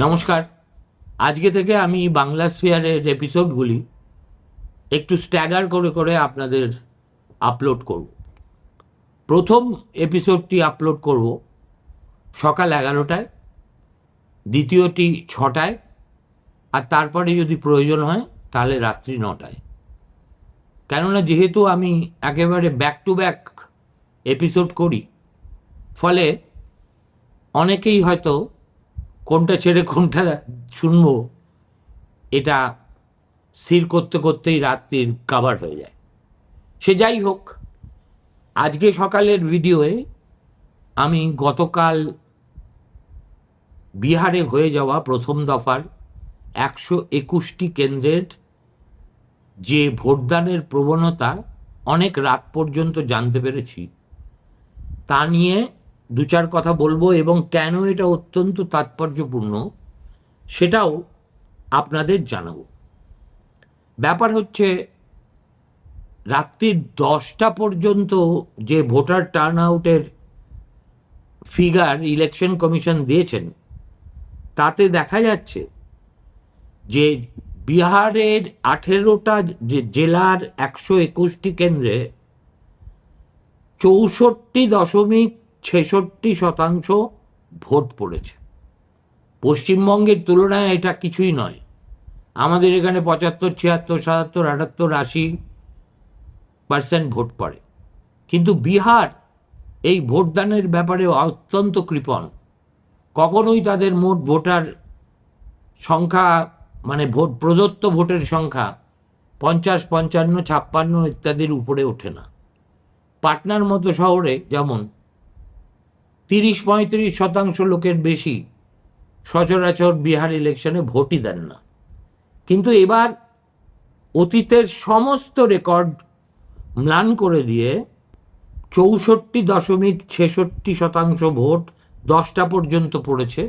নমস্কার। আজকে থেকে আমি বাংলা স্ফিয়ারের এপিসোডগুলি একটু স্ট্যাগার করে করে আপনাদের আপলোড করব। প্রথম এপিসোডটি আপলোড করব সকাল 11টায়, দ্বিতীয়টি 6টায়, আর তারপরে যদি প্রয়োজন হয় তাহলে রাত্রি 9টায়। কেননা যেহেতু আমি একেবারে ব্যাক টু ব্যাক এপিসোড করি, ফলে অনেকেই হয়তো কোনটা ছেড়ে কোনটা শুনবো এটা স্থির করতে করতেই রাত্রির কাভার হয়ে যায়। সে যাই হোক, আজকে সকালের ভিডিওয়ে আমি গতকাল বিহারে হয়ে যাওয়া প্রথম দফার 121টি কেন্দ্রের যে ভোটদানের প্রবণতা অনেক রাত পর্যন্ত জানতে পেরেছি, তা নিয়ে দু চার কথা বলবো এবং কেন এটা অত্যন্ত তাৎপর্যপূর্ণ সেটাও আপনাদের জানাবো। ব্যাপার হচ্ছে, রাত্রি 10টা পর্যন্ত যে ভোটার টার্ন আউটের ফিগার ইলেকশন কমিশন দিয়েছেন, তাতে দেখা যাচ্ছে যে বিহারের 18টা জেলার 121টি কেন্দ্রে 64.66% ভোট পড়েছে। পশ্চিমবঙ্গের তুলনায় এটা কিছুই নয়। আমাদের এখানে 75, 76, 77, 78, 80% ভোট পড়ে, কিন্তু বিহার এই ভোটদানের ব্যাপারে অত্যন্ত কৃপণ। কখনোই তাদের মোট ভোটার সংখ্যা, মানে ভোট প্রদত্ত ভোটের সংখ্যা 50, 55, 56 ইত্যাদির উপরে ওঠে না। পাটনার মতো শহরে যেমন 30-35% লোকের বেশি সচরাচর বিহার ইলেকশনে ভোটই দেন না। কিন্তু এবার অতীতের সমস্ত রেকর্ড ম্লান করে দিয়ে 64.66% ভোট 10টা পর্যন্ত পড়েছে।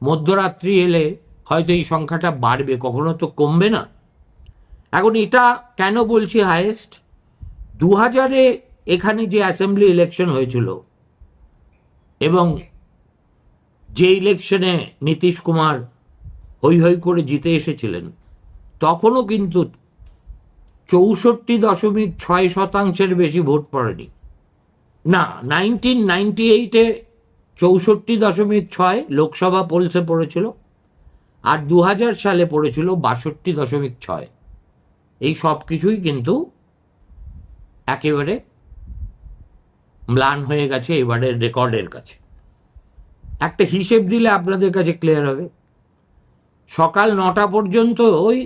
মধ্যরাত্রি এলে হয়তো এই সংখ্যাটা বাড়বে, কখনো তো কমবে না। এখন এটা কেন বলছি হাইয়েস্ট? 2000-এ এখানে যে অ্যাসেম্বলি ইলেকশন হয়েছিল এবং যে ইলেকশনে নীতিশ কুমার হৈ হৈ করে জিতে এসেছিলেন, তখনও কিন্তু 64.6% বেশি ভোট পড়েনি। না, 1998-এ 64.6 লোকসভা পোলসে পড়েছিল, আর 2000 সালে পড়েছিল 62.6। এই সব কিছুই কিন্তু একেবারে ম্লান হয়ে গেছে এবারের রেকর্ডের কাছে। একটা হিসেব দিলে আপনাদের কাছে ক্লিয়ার হবে। সকাল 9টা পর্যন্ত ওই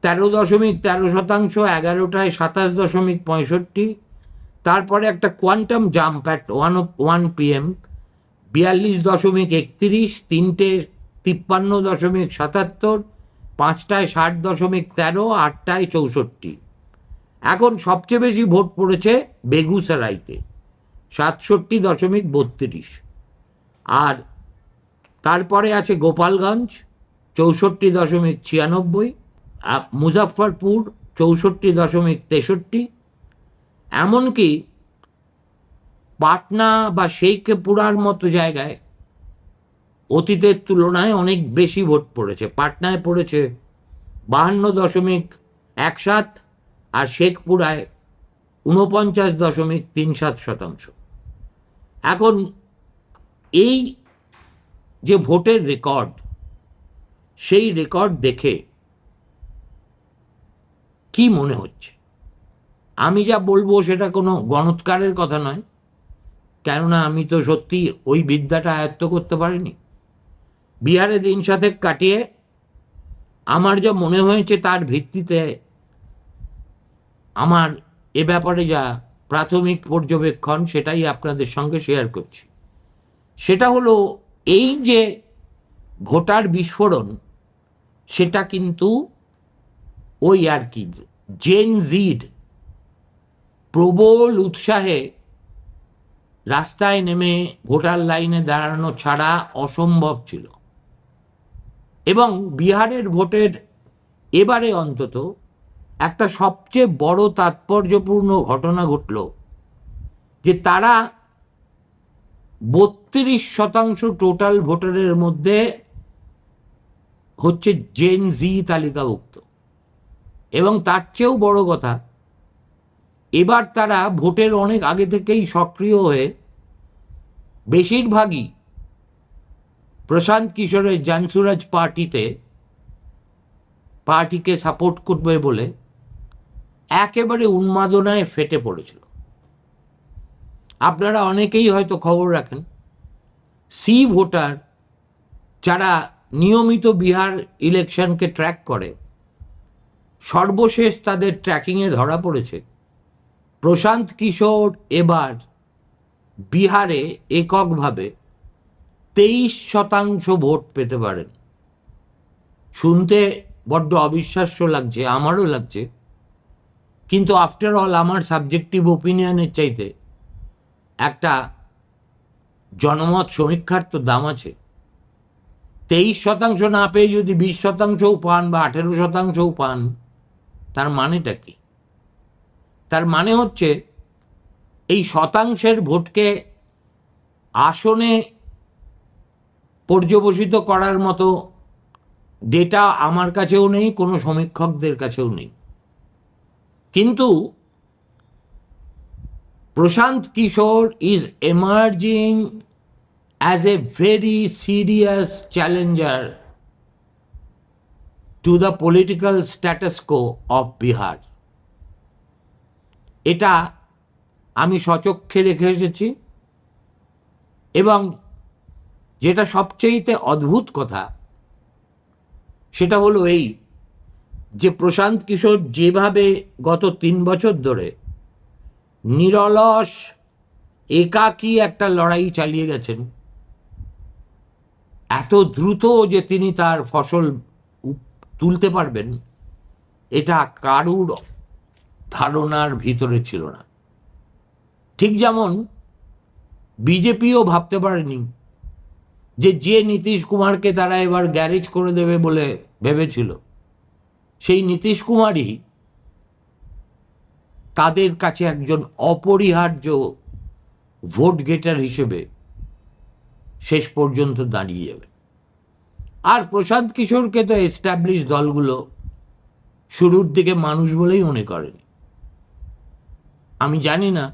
13.13%, 11টায় 27.65, তারপরে একটা কোয়ান্টাম জাম্প অ্যাট 1 PM 42.31, 3টে 53.77, 5টায় 60.13, 8টায় 64। এখন সবচেয়ে বেশি ভোট পড়েছে বেগুসরাইতে 67.32, আর তারপরে আছে গোপালগঞ্জ 64.96, মুজাফফরপুর 64.63, এমনকি পাটনা বা শেখপুরার মতো জায়গায় অতীতের তুলনায় অনেক বেশি ভোট পড়েছে। পাটনায় পড়েছে 52.17 আর শেখপুরায় 49.37%। এখন এই যে ভোটের রেকর্ড, সেই রেকর্ড দেখে কি মনে হচ্ছে? আমি যা বলবো সেটা কোনো গণৎকারের কথা নয়, কেননা আমি তো সত্যি ওই বিদ্যাটা আয়ত্ত করতে পারিনি। বিহারে দিন সাতেক কাটিয়ে আমার যা মনে হয়েছে তার ভিত্তিতে আমার এ ব্যাপারে যা প্রাথমিক পর্যবেক্ষণ, সেটাই আপনাদের সঙ্গে শেয়ার করছি। সেটা হলো, এই যে ভোটার বিস্ফোরণ, সেটা কিন্তু ওই আর কি জেন জিড প্রবল উৎসাহে রাস্তায় নেমে ভোটার লাইনে দাঁড়ানো ছাড়া অসম্ভব ছিল। এবং বিহারের ভোটের এবারে অন্তত একটা সবচেয়ে বড় তাৎপর্যপূর্ণ ঘটনা ঘটল, যে তারা 32% টোটাল ভোটারের মধ্যে হচ্ছে জেন জি তালিকাভুক্ত। এবং তার চেয়েও বড় কথা, এবার তারা ভোটের অনেক আগে থেকেই সক্রিয় হয়ে বেশিরভাগই প্রশান্ত কিশোরের জানসুরাজ পার্টিকে সাপোর্ট করবে বলে একেবারে উন্মাদনায় ফেটে পড়েছিল। আপনারা অনেকেই হয়তো খবর রাখেন, সি ভোটার যারা নিয়মিত বিহার ইলেকশনকে ট্র্যাক করে, সর্বশেষ তাদের ট্র্যাকিংয়ে ধরা পড়েছে প্রশান্ত কিশোর এবার বিহারে এককভাবে 23% ভোট পেতে পারেন। শুনতে বড্ড অবিশ্বাস্য লাগছে, আমারও লাগছে, কিন্তু আফটার অল আমার সাবজেক্টিভ ওপিনিয়নের চাইতে একটা জনমত সমীক্ষার তো দাম আছে। 23% না পেয়ে যদি 20%ও পান বা 18%ও পান, তার মানেটা কি? তার মানে হচ্ছে এই শতাংশের ভোটকে আসনে পর্যবসিত করার মতো ডেটা আমার কাছেও নেই, কোনো সমীক্ষকদের কাছেও নেই। কিন্তু Prashant Kishor is emerging as a very serious challenger to the political status quo of Bihar. এটা আমি সচক্ষে দেখে এসেছি। এবং যেটা সবচেয়ে অদ্ভুত কথা সেটা হলো এই, যে প্রশান্ত কিশোর যেভাবে গত 3 বছর ধরে নিরলস একাকী একটা লড়াই চালিয়ে গেছেন, এত দ্রুত যে তিনি তার ফসল তুলতে পারবেন এটা কারুর ধারণার ভিতরে ছিল না। ঠিক যেমন বিজেপিও ভাবতে পারেনি যে নীতিশ কুমারকে তারা এবার গ্যারেজ করে দেবে বলে ভেবেছিল, সেই নীতিশ কুমারই তাদের কাছে একজন অপরিহার্য ভোট গেটার হিসেবে শেষ পর্যন্ত দাঁড়িয়ে যাবে। আর প্রশান্ত কিশোরকে তো এস্টাবলিশ দলগুলো শুরুর দিকে মানুষ বলেই মনে করেনি। আমি জানি না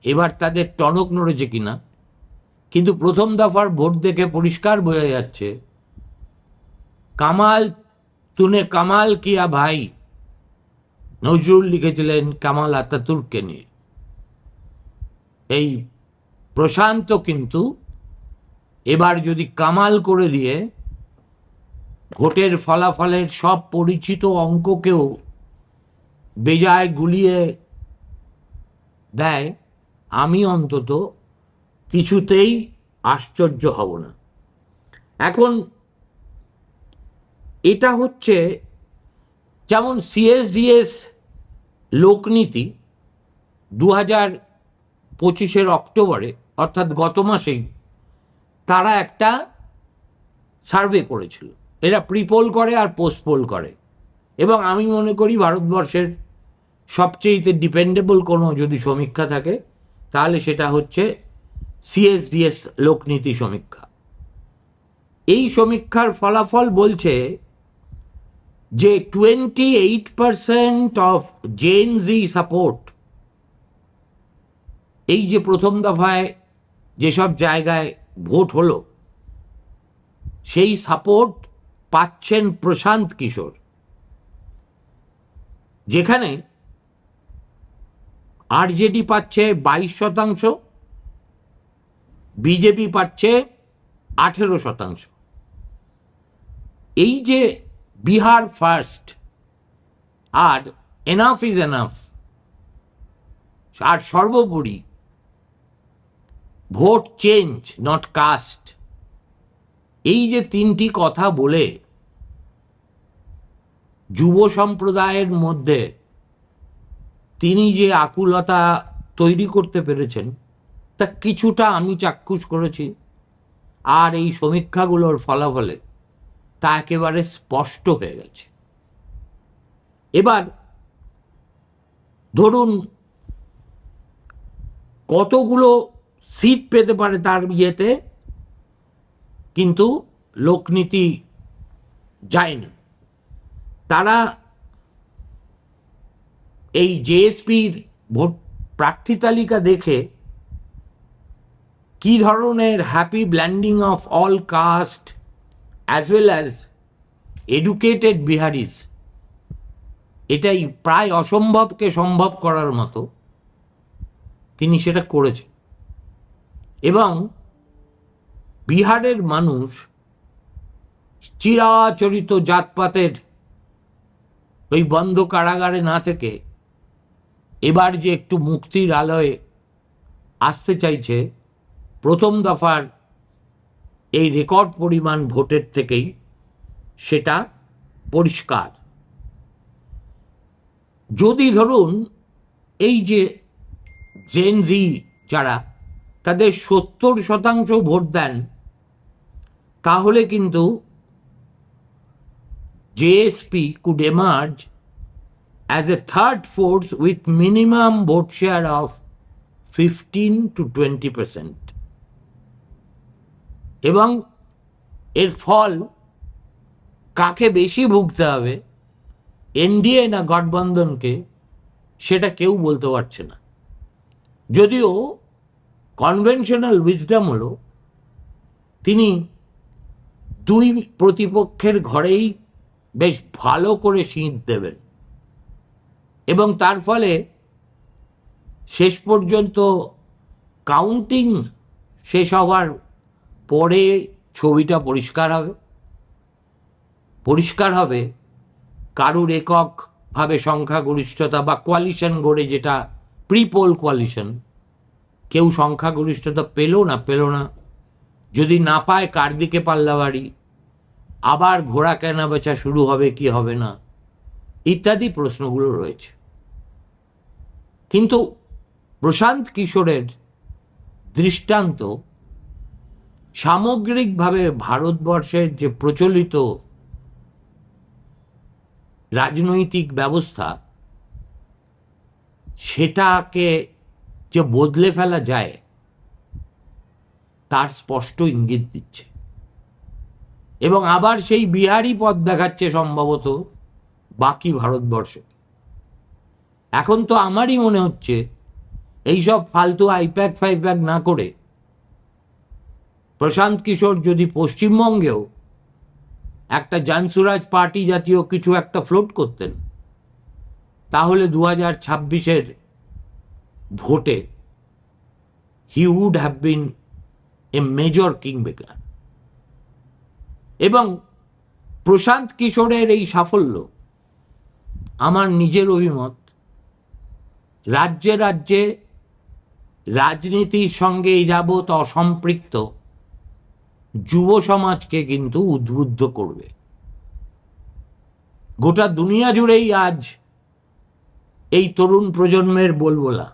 এবার তাদের টনক নড়েছে কিনা, কিন্তু প্রথম দফার ভোট দেখে পরিষ্কার বোঝা যাচ্ছে কামাল তুনে কামাল কিয়া ভাই, নজরুল লিখেছিলেন কামাল আতাতুর্ককে নিয়ে। এই প্রশান্ত কিন্তু এবার যদি কামাল করে দিয়ে ভোটের ফলাফলের সব পরিচিত অঙ্ককেও বেজায় গুলিয়ে দেয়, আমি অন্তত কিছুতেই আশ্চর্য হব না। এখন এটা হচ্ছে যেমন সিএসডিএস লোকনীতি 2025 অক্টোবরে, অর্থাৎ গত মাসেই তারা একটা সার্ভে করেছিল। এরা প্রিপোল করে আর পোস্টপোল করে, এবং আমি মনে করি ভারতবর্ষের সবচেয়ে ডিপেন্ডেবল কোনো যদি সমীক্ষা থাকে তাহলে সেটা হচ্ছে সিএসডিএস লোকনীতি সমীক্ষা। এই সমীক্ষার ফলাফল বলছে যে 28% অফ জেন জি সাপোর্ট, এই যে প্রথম দফায় যেসব জায়গায় ভোট হলো সেই সাপোর্ট পাচ্ছেন প্রশান্ত কিশোর, যেখানে আরজেডি পাচ্ছে 22%, বিজেপি পাচ্ছে 18%। এই যে বিহার ফার্স্ট আর এনাফ ইজ এনাফ, আর সর্বোপরি ভোট চেঞ্জ নট কাস্ট, এই যে তিনটি কথা বলে যুব সম্প্রদায়ের মধ্যে তিনি যে আকুলতা তৈরি করতে পেরেছেন তা কিছুটা আমি চাক্ষুষ করেছি, আর এই সমীক্ষাগুলোর ফলাফলে তা একেবারে স্পষ্ট হয়ে গেছে। এবার ধরুন কতগুলো সিট পেতে পারে তার ইয়েতে, কিন্তু লোকনীতি যায়নি। তারা এই জেএসপির ভোট প্রার্থী তালিকা দেখে কি ধরনের happy blending of all caste as well as educated Biharis, এটাই প্রায় অসম্ভবকে সম্ভব করার মতো তিনি সেটা করেছেন। এবং বিহারের মানুষ চিরাচরিত জাতপাতের ওই বন্ধ কারাগারে না থেকে এবার যে একটু মুক্তির আলোয় আসতে চাইছে, প্রথম দফার এই রেকর্ড পরিমাণ ভোটের থেকেই সেটা পরিষ্কার। যদি ধরুন এই যে জেনজি যারা, তাদের 70% ভোট দেন, তাহলে কিন্তু JSP could emerge as a third force with minimum vote share of 15 to 20%. এবং এর ফল কাকে বেশি ভুগতে হবে, এনডিএ না গঠবন্ধনকে, সেটা কেউ বলতে পারছে না। যদিও কনভেনশনাল উইজডম হলো তিনি দুই প্রতিপক্ষের ঘরেই বেশ ভালো করে শীত দেবেন এবং তার ফলে শেষ পর্যন্ত কাউন্টিং শেষ হওয়ার পরে ছবিটা পরিষ্কার হবে কারুর এককভাবে সংখ্যাগরিষ্ঠতা বা কোয়ালিশন গড়ে, যেটা প্রিপোল কোয়ালিশন, কেউ সংখ্যাগরিষ্ঠতা পেল না, যদি না পায় কার দিকে পাল্লাবাড়ি, আবার ঘোড়া কেনা বেচা শুরু হবে কি হবে না, ইত্যাদি প্রশ্নগুলো রয়েছে। কিন্তু প্রশান্ত কিশোরের দৃষ্টান্ত সামগ্রিকভাবে ভারতবর্ষের যে প্রচলিত রাজনৈতিক ব্যবস্থা, সেটাকে যে বদলে ফেলা যায় তার স্পষ্ট ইঙ্গিত দিচ্ছে। এবং আবার সেই বিহারি পথ দেখাচ্ছে সম্ভবত বাকি ভারতবর্ষ। এখন তো আমারই মনে হচ্ছে এইসব ফালতু আইপ্যাক ফাইপ্যাক না করে প্রশান্ত কিশোর যদি পশ্চিমবঙ্গেও একটা জানসুরাজ পার্টি জাতীয় কিছু একটা ফ্লোট করতেন, তাহলে 2026-এর ভোটে he would have been a major kingmaker. এবং প্রশান্ত কিশোরের এই সাফল্য, আমার নিজের অভিমত, রাজ্যে রাজ্যে রাজনীতির সঙ্গে যাবত অসম্পৃক্ত যুব সমাজকে কিন্তু উদ্বুদ্ধ করবে। গোটা দুনিয়া জুড়েই আজ এই তরুণ প্রজন্মের বলবোলা,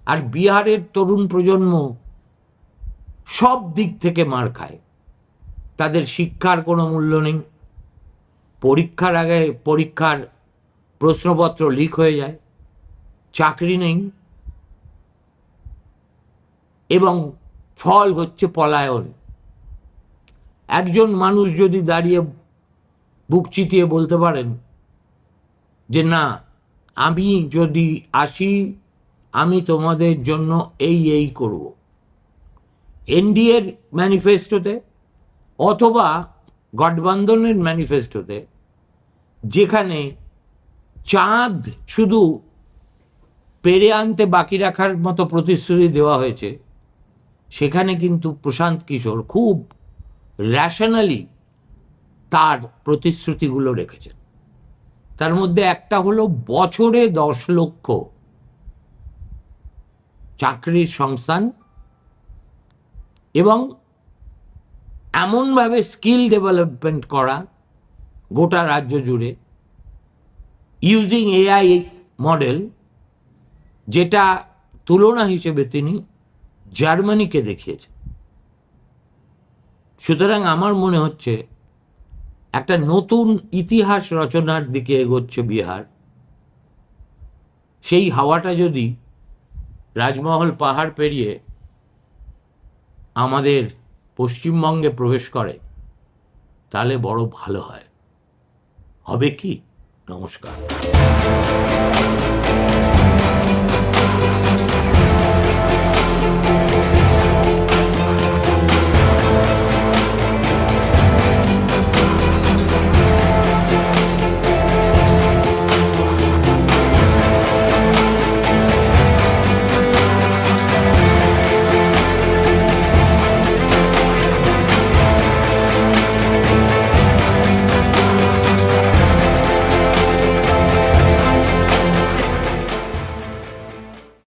আর বিহারের তরুণ প্রজন্ম সব দিক থেকে মার খায়। তাদের শিক্ষার কোনো মূল্য নেই, পরীক্ষার আগে পরীক্ষার প্রশ্নপত্র লিক হয়ে যায়, চাকরি নেই, এবং ফল হচ্ছে পলায়ন। একজন মানুষ যদি দাঁড়িয়ে বুক চিতিয়ে বলতে পারেন যে না, আমি যদি আসি আমি তোমাদের জন্য এই করব, এনডিএর ম্যানিফেস্টোতে অথবা গঠবন্ধনের ম্যানিফেস্টোতে, যেখানে চাঁদ শুধু পেরে আনতে বাকি রাখার মতো প্রতিশ্রুতি দেওয়া হয়েছে, সেখানে কিন্তু প্রশান্ত কিশোর খুব র্যাশনালি তার প্রতিশ্রুতিগুলো রেখেছেন। তার মধ্যে একটা হলো বছরে 10 লক্ষ চাকরির সংস্থান এবং এমনভাবে স্কিল ডেভেলপমেন্ট করা গোটা রাজ্য জুড়ে ইউজিং এআই মডেল, যেটা তুলনা হিসেবে তিনি জার্মানিকে দেখিয়েছেন। সুতরাং আমার মনে হচ্ছে একটা নতুন ইতিহাস রচনার দিকে এগোচ্ছে বিহার। সেই হাওয়াটা যদি রাজমহল পাহাড় পেরিয়ে আমাদের পশ্চিমবঙ্গে প্রবেশ করে, তাহলে বড় ভালো হয়। হবে কি? নমস্কার।